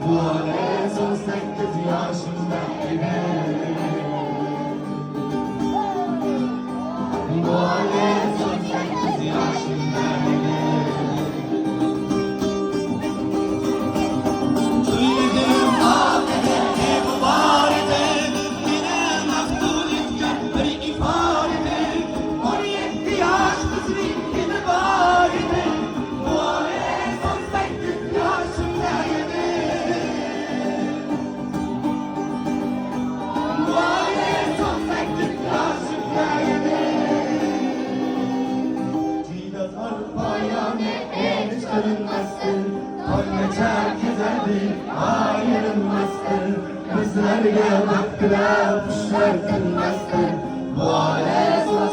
Bu hale son 8 yaşında yine. Bu hale son 8 yaşında yine. Duydum afete bu baride, yine maktulikken bir ifade. 17 yaş kızı yine baride. Bu hale son 8 yaşında yine. Bu hale son 8 yaşında yine. Cidat arpaya hiç karınmazsın. Geçer güzeldi, ayrılmazdı. Kızlar baktılar, kuşlar tınmazdı. Bu hale son